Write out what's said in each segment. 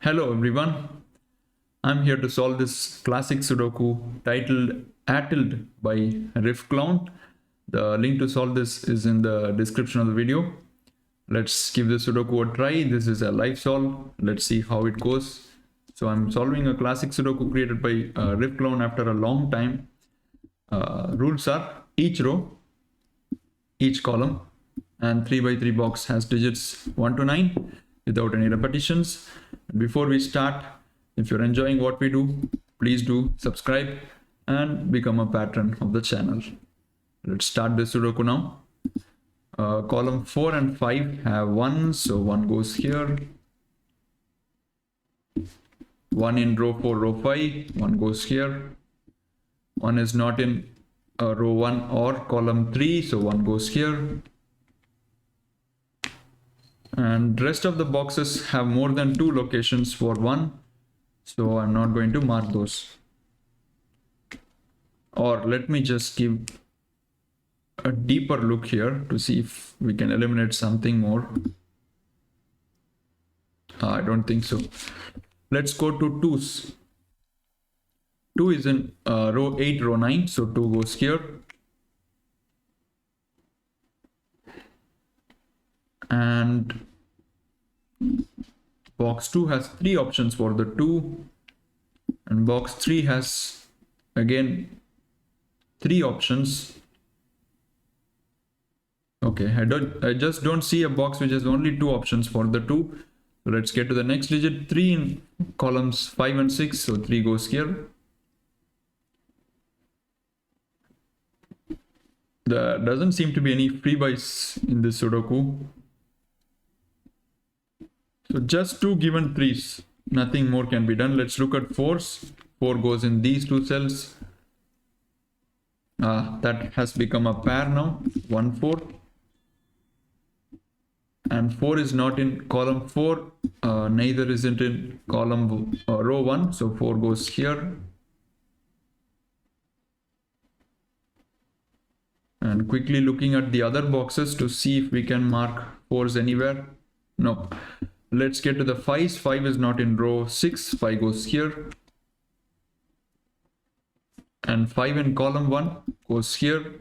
Hello everyone, I'm here to solve this classic Sudoku titled Attled by Riffclown. The link to solve this is in the description of the video. Let's give the Sudoku a try. This is a live solve. Let's see how it goes. So I'm solving a classic Sudoku created by Riffclown after a long time. Rules are each row, each column, and 3x3 box has digits 1 to 9 without any repetitions. Before we start, if you're enjoying what we do, please do subscribe and become a patron of the channel. Let's start the Sudoku now. Column 4 and 5 have 1, so 1 goes here. 1 in row 4, row 5, 1 goes here. 1 is not in row 1 or column 3, so 1 goes here. And rest of the boxes have more than 2 locations for 1, so I'm not going to mark those. Or let me just give a deeper look here to see if we can eliminate something more. I don't think so. Let's go to 2s. 2 is in row 8, row 9, so 2 goes here. And box 2 has 3 options for the 2, and box 3 has again 3 options. Okay, I just don't see a box which has only 2 options for the 2. So let's get to the next digit. 3 in columns 5 and 6, so 3 goes here. There doesn't seem to be any freebys in this Sudoku. So just 2 given 3s, nothing more can be done. Let's look at 4s. 4 goes in these 2 cells. That has become a pair now, 1, 4. And 4 is not in column 4, neither is it in column row 1, so 4 goes here. And quickly looking at the other boxes to see if we can mark 4s anywhere. No. Let's get to the 5s. 5 is not in row 6, 5 goes here. And 5 in column 1 goes here.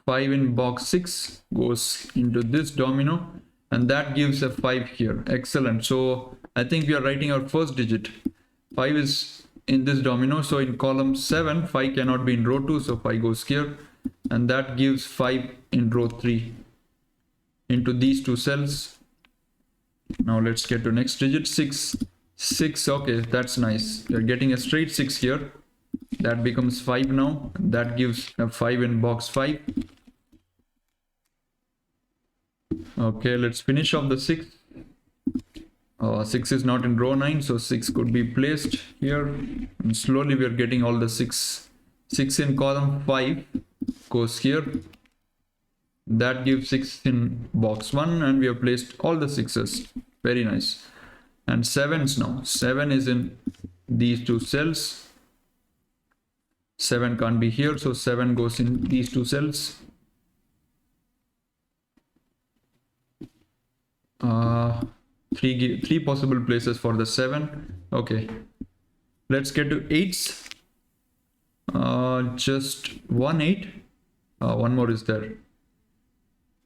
5 in box 6 goes into this domino, and that gives a 5 here. Excellent. So I think we are writing our first digit. 5 is in this domino, so in column 7 5 cannot be in row 2, so 5 goes here, and that gives 5 in row 3 into these 2 cells. Now let's get to next digit. 6. Okay, that's nice. We're getting a straight 6 here. That becomes 5 now. That gives a 5 in box 5. Okay, let's finish off the 6. 6 is not in row 9, so 6 could be placed here. And slowly we are getting all the 6. 6 in column 5 goes here. That gives 6 in box 1, and we have placed all the 6s. Very nice. And 7s now. 7 is in these 2 cells. 7 can't be here, so 7 goes in these 2 cells. Three possible places for the 7. Okay, let's get to 8s. Just 1 8. One more is there.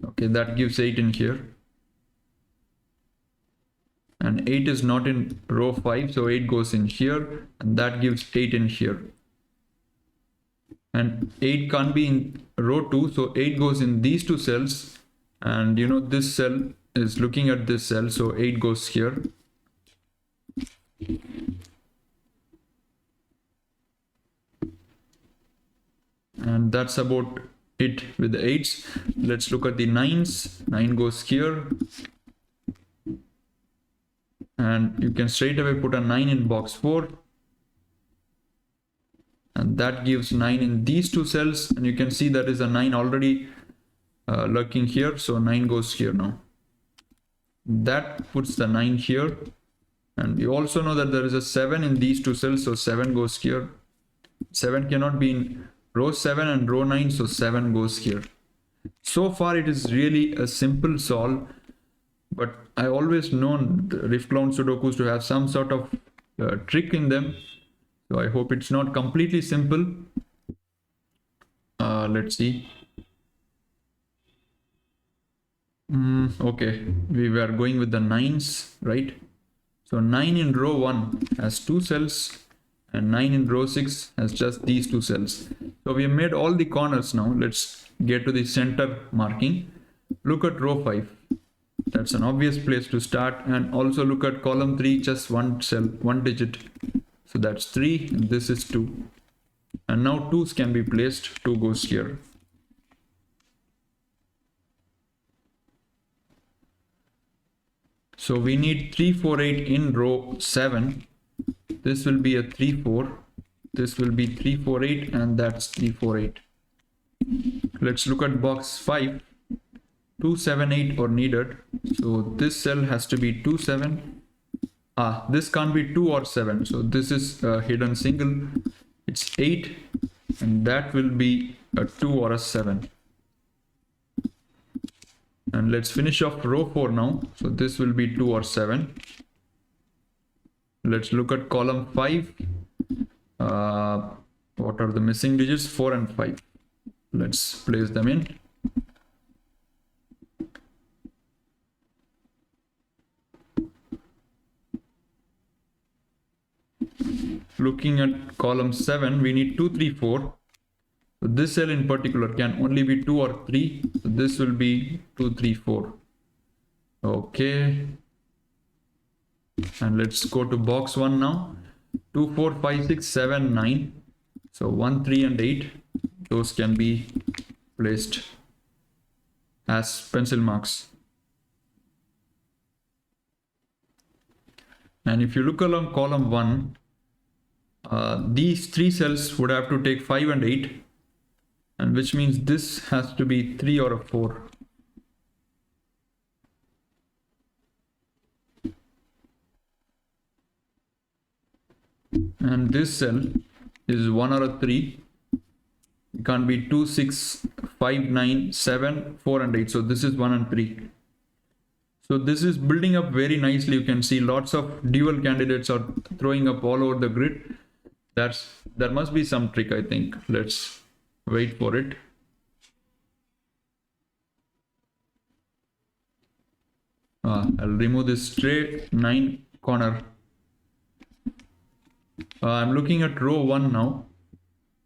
Okay, that gives 8 in here. And 8 is not in row 5, so 8 goes in here, and that gives 8 in here. And 8 can't be in row 2, so 8 goes in these 2 cells. And you know, this cell is looking at this cell, so 8 goes here. And that's about it with the 8s. Let's look at the 9s. 9 goes here. And you can straight away put a 9 in box 4. And that gives 9 in these 2 cells. And you can see that is a 9 already lurking here. So 9 goes here now. That puts the 9 here. And you also know that there is a 7 in these 2 cells. So 7 goes here. 7 cannot be in row 7 and row 9. So 7 goes here. So far it is really a simple solve. but I always known the Riffclown Sudokus to have some sort of trick in them. So I hope it's not completely simple. Let's see. Okay, we were going with the 9s, right? So 9 in row 1 has 2 cells and 9 in row 6 has just these 2 cells. So we have made all the corners now. Let's get to the center marking. Look at row 5. That's an obvious place to start, and also look at column 3, just one cell, one digit. So that's 3 and this is 2. And now 2's can be placed, 2 goes here. So we need 3, 4, 8 in row 7. This will be a 3, 4. This will be 3, 4, 8 and that's 3, 4, 8. Let's look at box 5. 2, 7, 8 are needed. So this cell has to be 2, 7. This can't be 2 or 7. So this is a hidden single. It's 8 and that will be a 2 or a 7. And let's finish off row 4 now. So this will be 2 or 7. Let's look at column 5. What are the missing digits? 4 and 5. Let's place them in. Looking at column 7, we need 2, 3, 4. So this cell in particular can only be 2 or 3. So this will be 2, 3, 4. Okay. And let's go to box 1 now. 2, 4, 5, 6, 7, 9. So 1, 3 and 8. Those can be placed as pencil marks. And if you look along column 1, these 3 cells would have to take 5 and 8, and which means this has to be 3 or a 4. And this cell is 1 or a 3. It can't be 2, 6, 5, 9, 7, 4 and 8. So this is 1 and 3. So this is building up very nicely. You can see lots of dual candidates are throwing up all over the grid. There must be some trick, I think. Let's wait for it. I'll remove this straight 9 corner. I'm looking at row 1 now.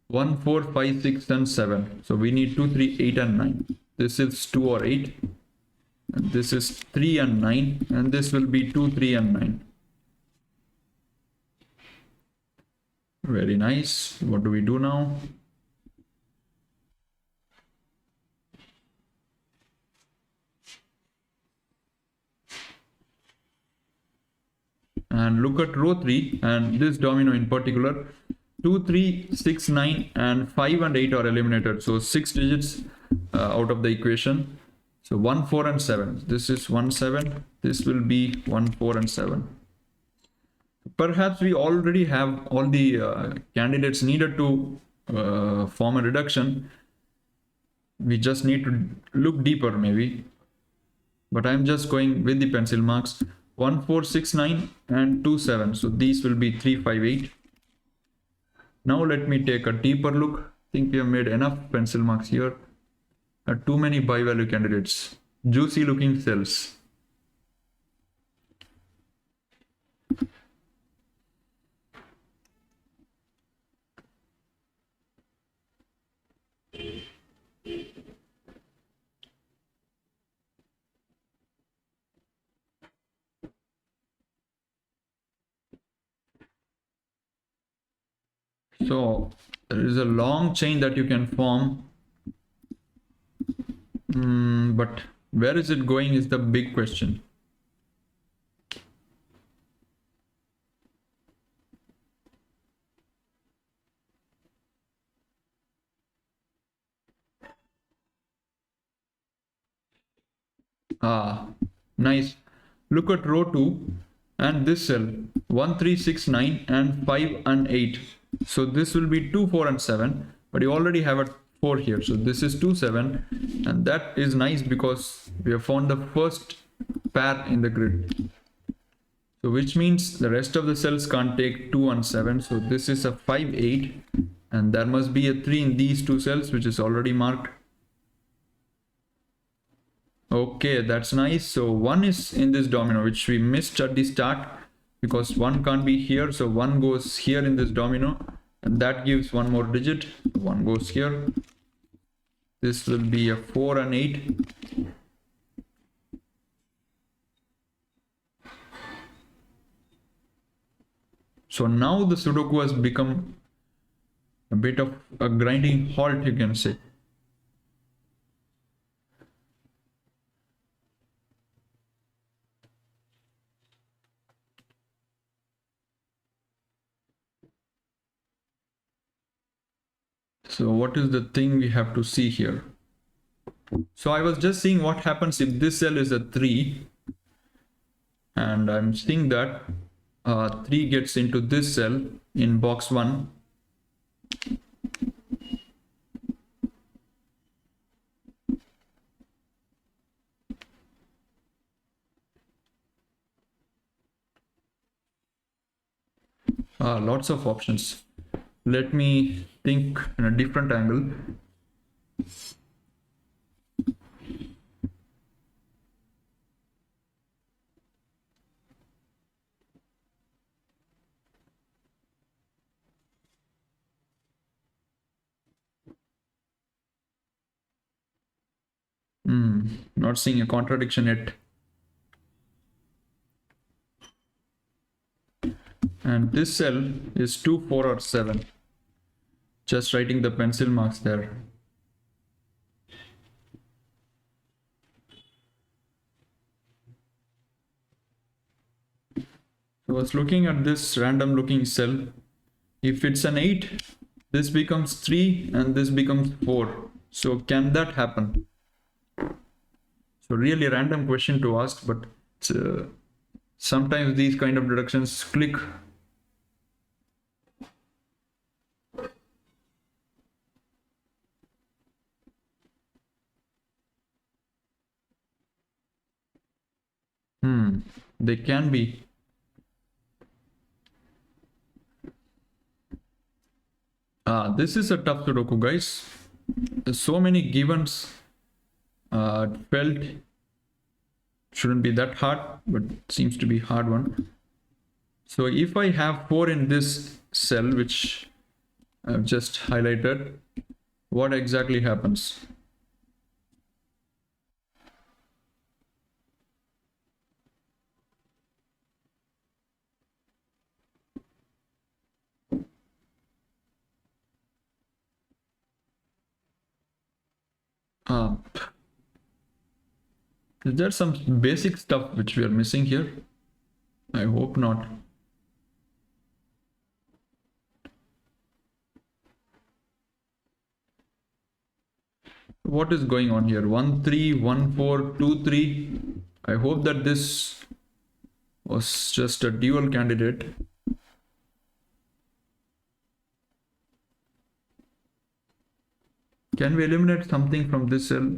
1, 4, 5, 6 and 7. So we need 2, 3, 8 and 9. This is 2 or 8. And this is 3 and 9. And this will be 2, 3 and 9. Very nice. What do we do now? And look at row 3 and this domino in particular. 2, 3, 6, 9 and 5 and 8 are eliminated. So 6 digits out of the equation. So 1, 4 and 7. This is 1, 7. This will be 1, 4 and 7. Perhaps we already have all the candidates needed to form a reduction. We just need to look deeper maybe. But I'm just going with the pencil marks. 1, 4, 6, 9 and 2, 7. So these will be 3, 5, 8. Now let me take a deeper look. I think we have made enough pencil marks here. Too many bi-value candidates. Juicy looking cells. So there is a long chain that you can form, but where is it going is the big question. Nice. Look at row 2 and this cell 1, 3, 6, 9 and 5 and 8. So this will be 2, 4 and 7, but you already have a 4 here. So this is 2, 7, and that is nice because we have found the first pair in the grid. So which means the rest of the cells can't take 2 and 7. So this is a 5, 8. And there must be a 3 in these two cells, which is already marked. Okay, that's nice. So 1 is in this domino, which we missed at the start because 1 can't be here. So 1 goes here in this domino, and that gives one more digit. 1 goes here. This will be a 4 and 8. So now the Sudoku has become a bit of a grinding halt, you can say. So what is the thing we have to see here? So I was just seeing what happens if this cell is a 3, and I'm seeing that 3 gets into this cell in box 1. Lots of options. Let me think in a different angle. Not seeing a contradiction yet. And this cell is 2, 4 or 7. Just writing the pencil marks there. So I was looking at this random looking cell. If it's an 8, this becomes 3 and this becomes 4. So can that happen? So really random question to ask, but sometimes these kind of deductions click. They can be. This is a tough Sudoku, guys. There's so many givens. Felt shouldn't be that hard, but seems to be hard one. So if I have 4 in this cell, which I've just highlighted, what exactly happens? Is there some basic stuff which we are missing here? I hope not. What is going on here? 1, 3, 1, 4, 2, 3. I hope that this was just a dual candidate. Can we eliminate something from this cell?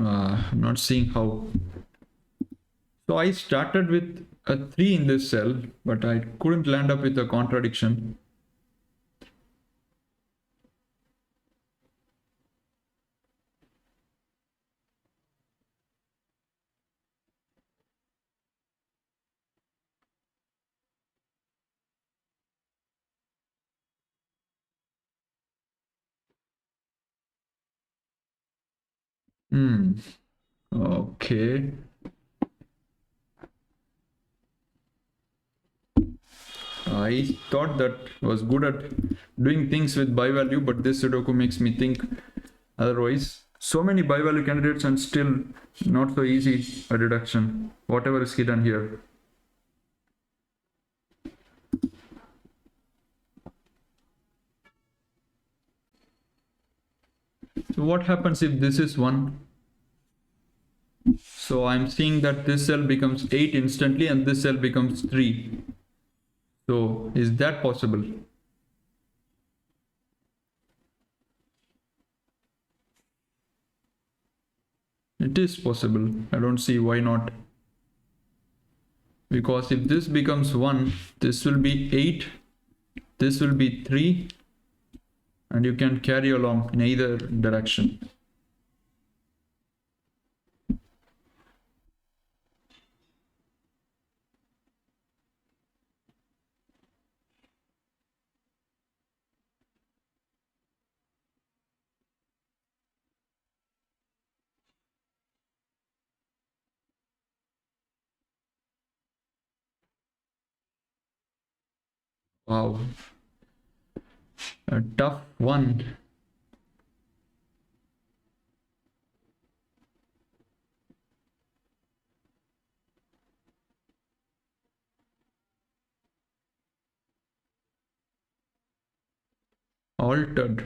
I'm not seeing how. So I started with a 3 in this cell, but I couldn't land up with a contradiction. Okay. I thought that was good at doing things with bi-value, but this Sudoku makes me think otherwise. So many bi-value candidates and still not so easy a deduction, whatever is hidden here. So what happens if this is 1? So I'm seeing that this cell becomes 8 instantly and this cell becomes 3. So is that possible? It is possible. I don't see why not. Because if this becomes 1, this will be 8, this will be 3, and you can carry along in either direction. Wow, a tough one. Altered,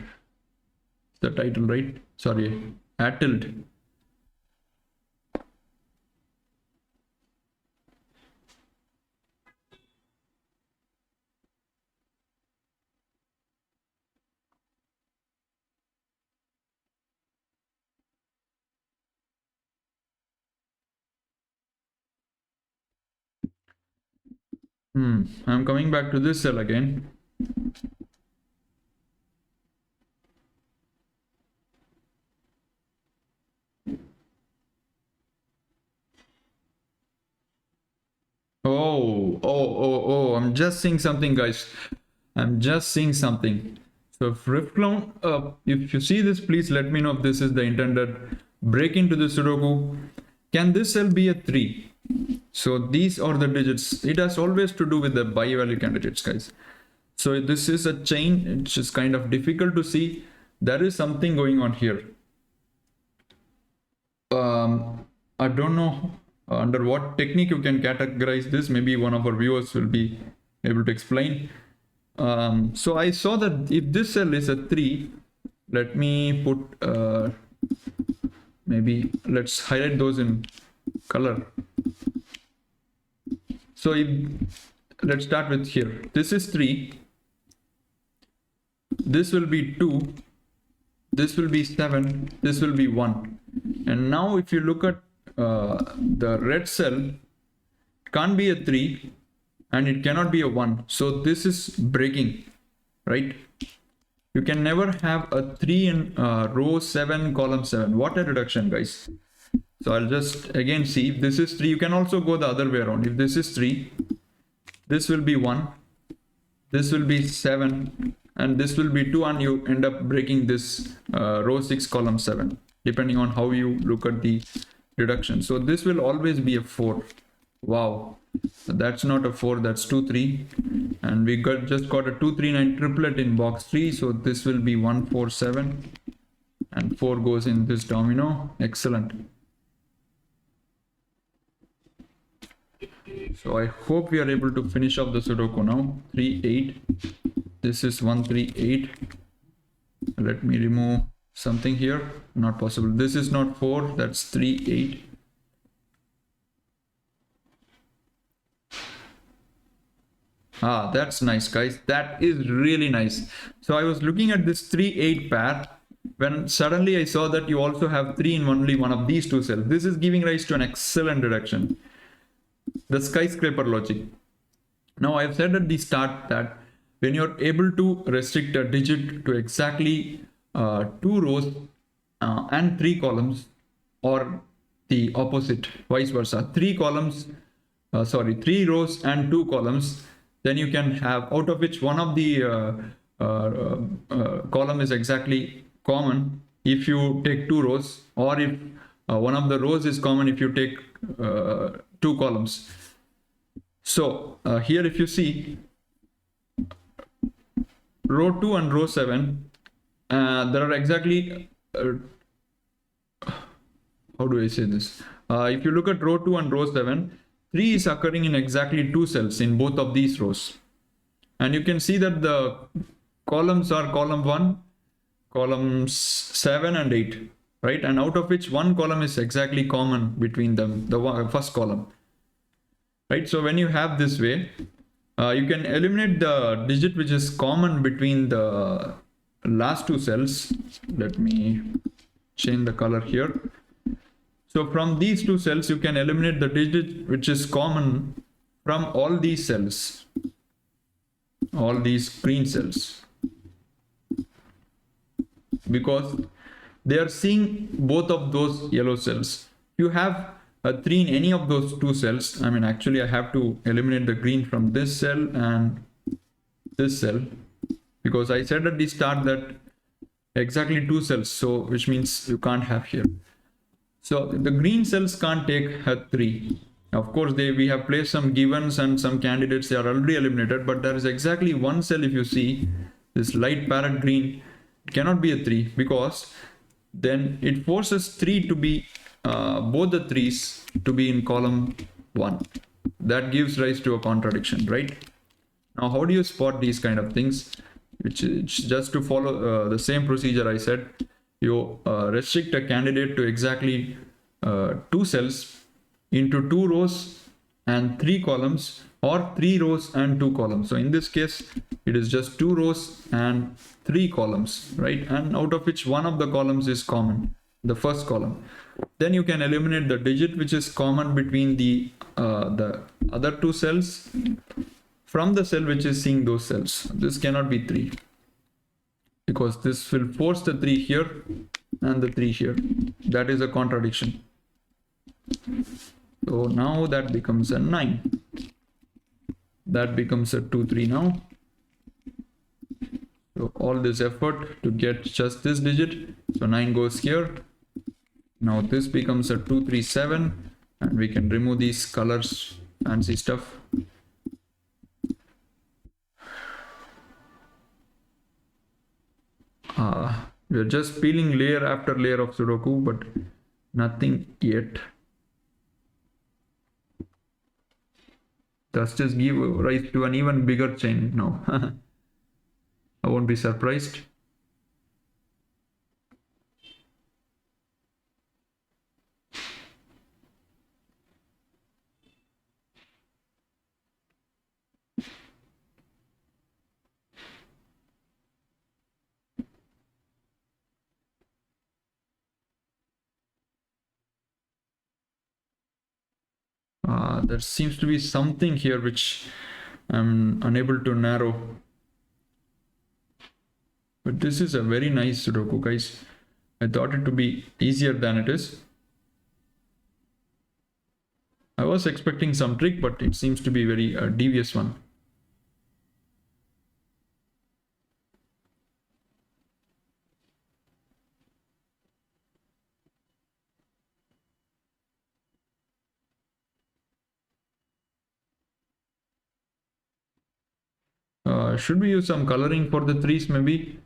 the title, right? Sorry, attled. I'm coming back to this cell again. Oh, I'm just seeing something, guys. I'm just seeing something. So if Riffclown, if you see this, please let me know if this is the intended break into the Sudoku. Can this cell be a 3? So these are the digits. It has always to do with the bi-value candidates, guys. So this is a chain. It's just kind of difficult to see. There is something going on here. I don't know under what technique you can categorize this. Maybe one of our viewers will be able to explain. So I saw that if this cell is a 3, let me put maybe let's highlight those in color. So let's start with here. This is 3. This will be 2. This will be 7. This will be 1. And now if you look at the red cell, it can't be a 3 and it cannot be a 1. So this is breaking, right? You can never have a 3 in row 7, column 7. What a reduction, guys. So I'll just again see if this is 3. You can also go the other way around. If this is 3, this will be 1, this will be 7, and this will be 2, and you end up breaking this row 6, column 7, depending on how you look at the reduction. So this will always be a 4. Wow, that's not a 4, that's 2 3, and we just got a 2 3 9 triplet in box 3. So this will be 1 4 7, and 4 goes in this domino. Excellent. So I hope we are able to finish off the Sudoku now. 3 8. This is 1 3 8. Let me remove something here. Not possible. This is not 4. That's 3 8. Ah, that's nice, guys. That is really nice. So I was looking at this 3 8 pair when suddenly I saw that you also have 3 in only one of these two cells. This is giving rise to an excellent reduction. The skyscraper logic. Now I've said at the start that when you're able to restrict a digit to exactly 2 rows and 3 columns, or the opposite, vice versa, 3 rows and 2 columns, then you can have, out of which one of the column is exactly common if you take 2 rows, or if one of the rows is common if you take 2 columns. So here if you see row 2 and row 7, there are exactly how do I say this? If you look at row 2 and row 7, 3 is occurring in exactly 2 cells in both of these rows, and you can see that the columns are column 1, columns 7 and 8, right? And out of which one column is exactly common between them, the first column, right? So when you have this way, you can eliminate the digit which is common between the last two cells. Let me change the color here. So from these two cells, you can eliminate the digit which is common from all these cells, all these green cells, because they are seeing both of those yellow cells. You have a 3 in any of those two cells. I mean, actually I have to eliminate the green from this cell and this cell, because I said at the start that exactly two cells, so which means you can't have here. So the green cells can't take a 3. Of course, we have placed some givens and some candidates, they are already eliminated, but there is exactly one cell, if you see, this light parrot green, it cannot be a 3, because then it forces 3 to be, both the 3's to be in column 1. That gives rise to a contradiction, right? Now, how do you spot these kind of things? Which is just to follow the same procedure I said. You restrict a candidate to exactly 2 cells into 2 rows and 3 columns, or 3 rows and 2 columns. So in this case, it is just 2 rows and 3 columns, right? And out of which one of the columns is common, the first column. Then you can eliminate the digit which is common between the other 2 cells from the cell which is seeing those cells. This cannot be 3, because this will force the 3 here and the 3 here. That is a contradiction. So now that becomes a 9. That becomes a 2, 3 now. So all this effort to get just this digit. So 9 goes here. Now this becomes a 2, 3, 7. And we can remove these colors, fancy stuff. We are just peeling layer after layer of Sudoku, but nothing yet. Does just give rise to an even bigger chain now. I won't be surprised. There seems to be something here which I'm unable to narrow. But this is a very nice Sudoku, guys. I thought it to be easier than it is. I was expecting some trick, but it seems to be very devious one. Should we use some coloring for the 3's maybe?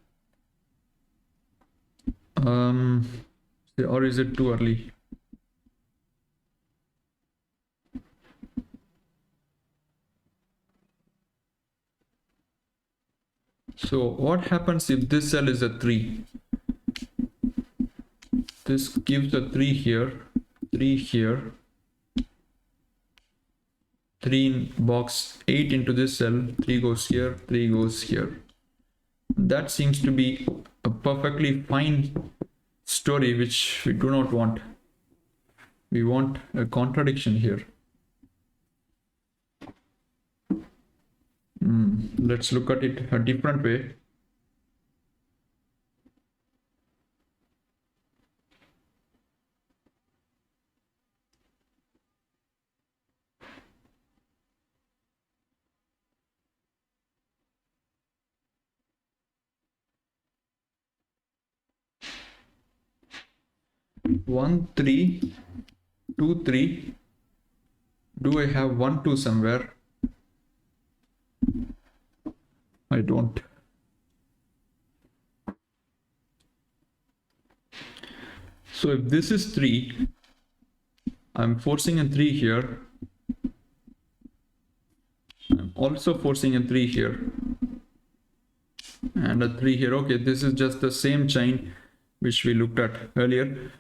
Or is it too early? So what happens if this cell is a 3? This gives a 3 here, 3 here, 3 in box 8 into this cell, 3 goes here, 3 goes here. That seems to be a perfectly fine story which we do not want. We want a contradiction here. Let's look at it a different way. One, 3, 2, 3. Do I have 1, 2 somewhere? I don't. So if this is 3, I'm forcing a 3 here. I'm also forcing a 3 here. And a 3 here. Okay, this is just the same chain. which we looked at earlier.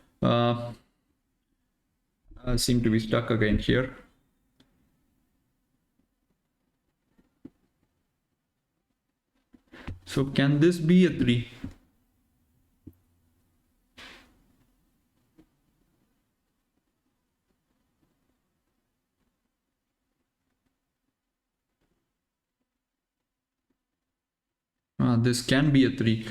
Seem to be stuck again here. So can this be a 3? This can be a 3.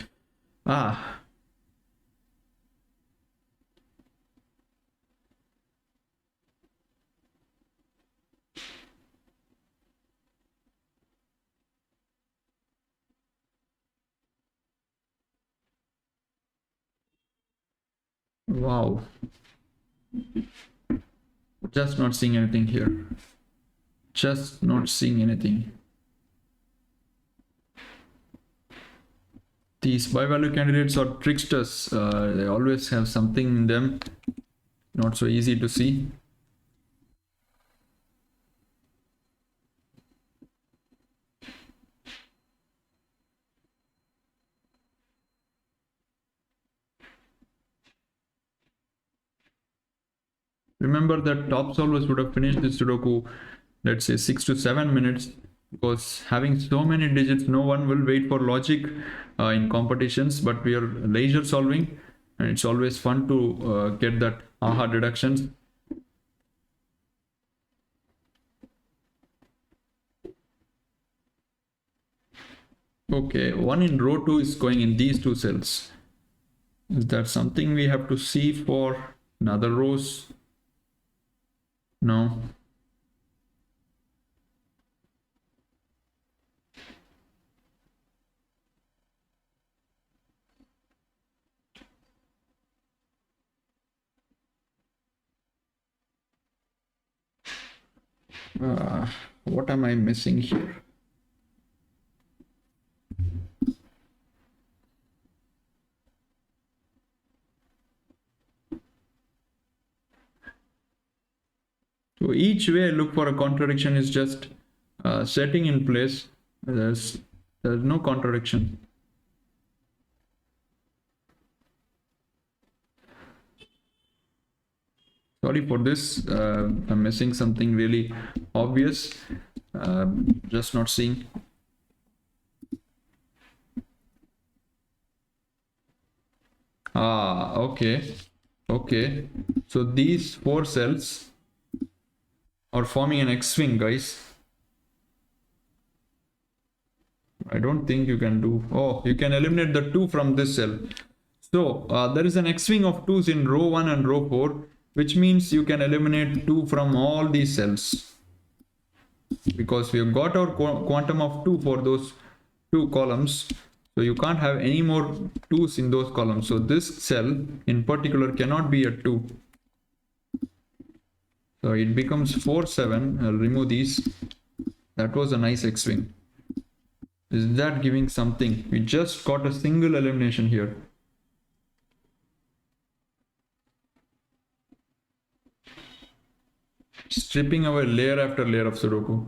Wow. Just not seeing anything here. Just not seeing anything. These by-value candidates are tricksters. They always have something in them. Not so easy to see. Remember that top solvers would have finished this Sudoku, let's say 6 to 7 minutes, because having so many digits, no one will wait for logic in competitions, but we are leisure solving, and it's always fun to get that aha deductions. Okay, 1 in row 2 is going in these 2 cells. Is that something we have to see for another rows? No. What am I missing here? So each way I look for a contradiction is just setting in place. There's no contradiction. Sorry for this. I'm missing something really obvious. Just not seeing. Okay. Okay. So these 4 cells are forming an X-wing, guys. I don't think you can do. Oh, you can eliminate the 2 from this cell. So there is an X-wing of 2s in row 1 and row 4, which means you can eliminate 2 from all these cells. Because we have got our quantum of 2 for those 2 columns. So you can't have any more 2s in those columns. So this cell in particular cannot be a 2. So it becomes 4, 7. I'll remove these. That was a nice X-wing. Is that giving something? We just got a single elimination here. Stripping away layer after layer of Sudoku.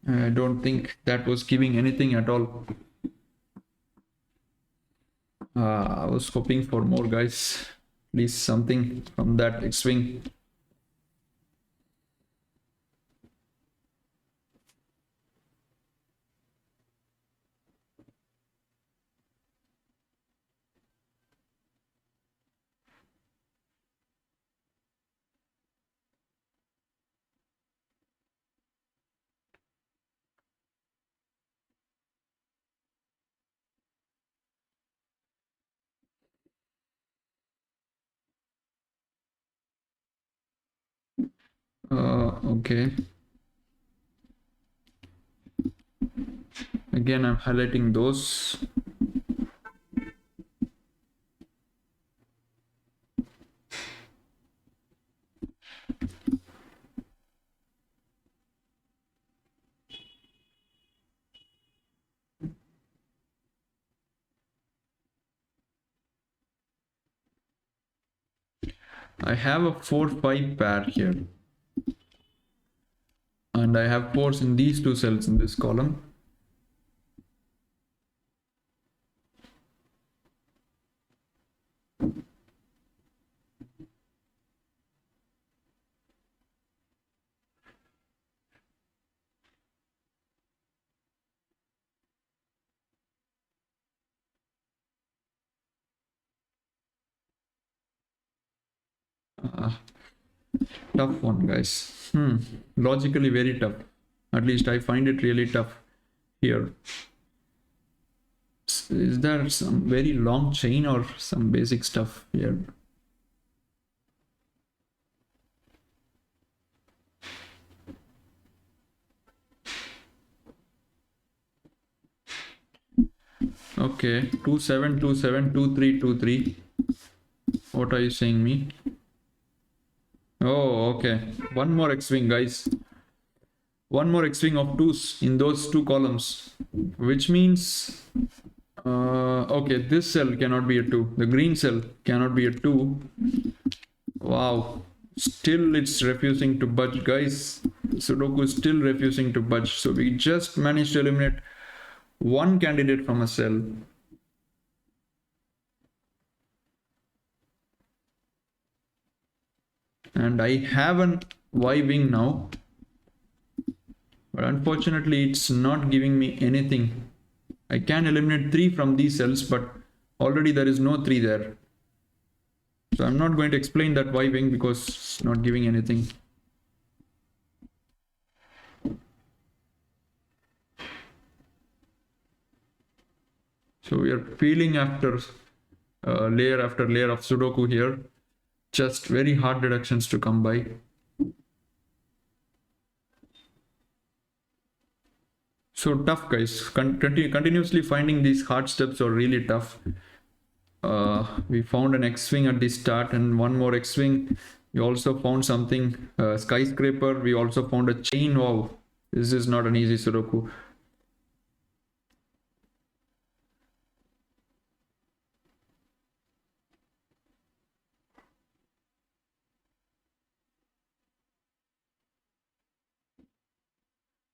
I don't think that was giving anything at all. I was hoping for more, guys. At least something from that X-wing. Okay. Again, I'm highlighting those. I have a 4-5 pair here. And I have 4s in these two cells in this column. Tough one, guys. Logically very tough. At least I find it really tough here. Is there some very long chain or some basic stuff here? Okay, 2 7 2 7 2 3 2 3. What are you saying me? Oh, okay. One more X-wing, guys. One more X-wing of 2s in those two columns, which means okay, this cell cannot be a 2. The green cell cannot be a 2. Wow. Still it's refusing to budge, guys. Sudoku is still refusing to budge. So we just managed to eliminate one candidate from a cell. And I have an Y-wing now. But unfortunately, it's not giving me anything. I can eliminate 3 from these cells, but already there is no 3 there. So I'm not going to explain that Y-wing because it's not giving anything. So we are peeling after layer of Sudoku here. Just very hard deductions to come by. So tough, guys. Continuously finding these hard steps are really tough. We found an X-wing at the start and one more X-wing. We also found something, Skyscraper. We also found a chain. Wow, this is not an easy Sudoku.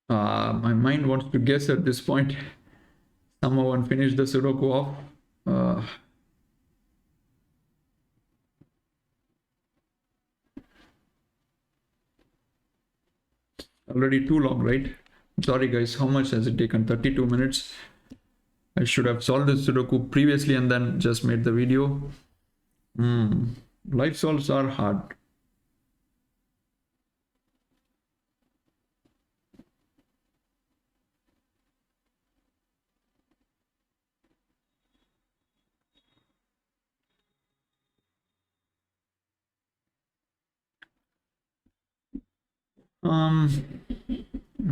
My mind wants to guess at this point. Someone finished the Sudoku off. Already too long, right? Sorry guys, how much has it taken? 32 minutes. I should have solved this Sudoku previously and then just made the video. Life solves are hard.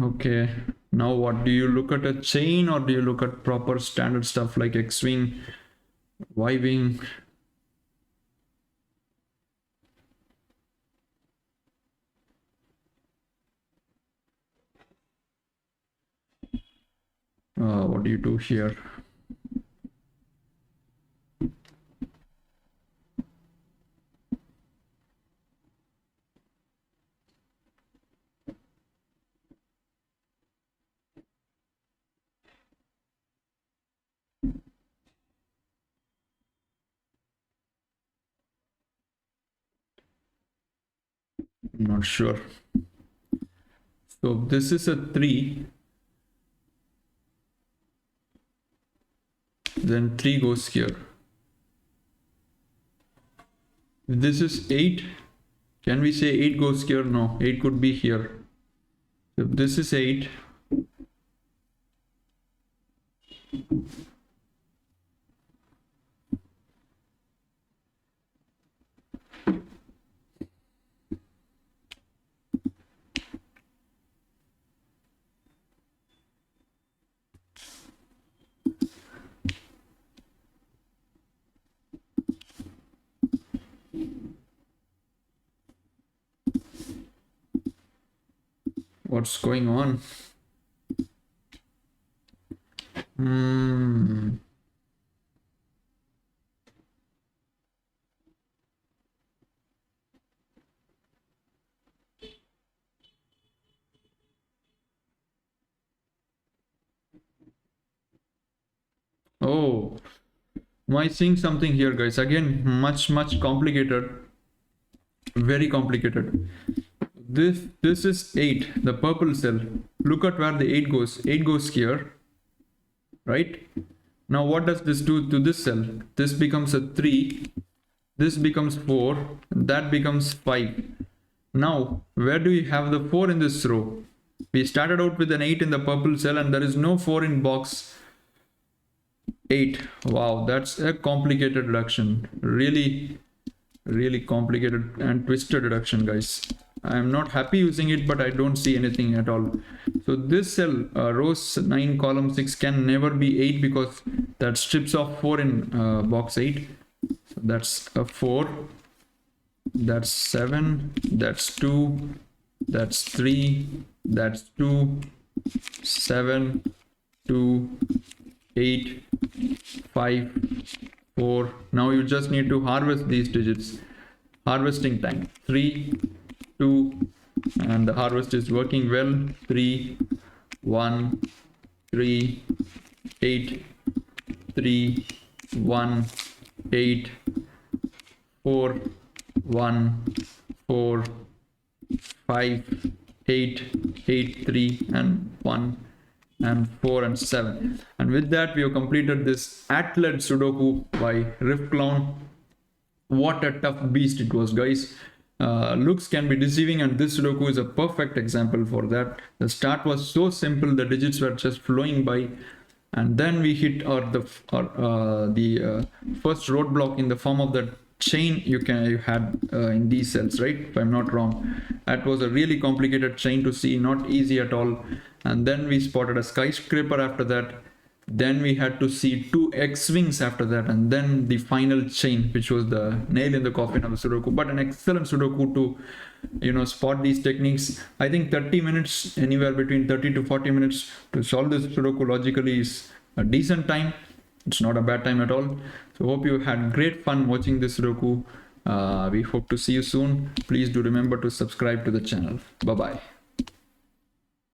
Okay, now what, do you look at a chain or do you look at proper standard stuff like X-wing, Y-wing? What do you do here? I'm not sure. So this is a 3. Then 3 goes here. If this is 8, can we say 8 goes here? No, 8 could be here. So if this is 8, what's going on? Oh, am I seeing something here, guys? Again, much complicated, very complicated. This is 8, the purple cell. Look at where the 8 goes. 8 goes here, right? Now what does this do to this cell? This becomes a 3, this becomes 4, that becomes 5. Now where do we have the 4 in this row? We started out with an 8 in the purple cell and there is no 4 in box 8. Wow, that's a complicated reduction. Really complicated and twisted reduction, guys. I am not happy using it, but I don't see anything at all. So this cell, rows 9, column 6 can never be 8 because that strips off 4 in box 8. So that's a 4, that's 7, that's 2, that's 3, that's 2, 7, 2, 8, 5, 4. Now you just need to harvest these digits. Harvesting time 3, 2, and the harvest is working well. 3, 1, 3, 8, 3, 1, 8, 4, 1, 4, 5, 8, 8, 3, and 1, and 4 and 7. And with that we have completed this athlete Sudoku by Riffclown. What a tough beast it was, guys. Looks can be deceiving, and this Sudoku is a perfect example for that. The start was so simple, the digits were just flowing by, and then we hit the first roadblock in the form of the chain you had in these cells, right? If I'm not wrong, that was a really complicated chain to see, not easy at all. And then we spotted a skyscraper after that. Then we had to see 2 X-wings after that, and then the final chain, which was the nail in the coffin of the Sudoku. But an excellent Sudoku to spot these techniques. I think 30 minutes, anywhere between 30 to 40 minutes to solve this Sudoku logically is a decent time. It's not a bad time at all. So hope you had great fun watching this Sudoku. We hope to see you soon. Please do remember to subscribe to the channel. Bye bye.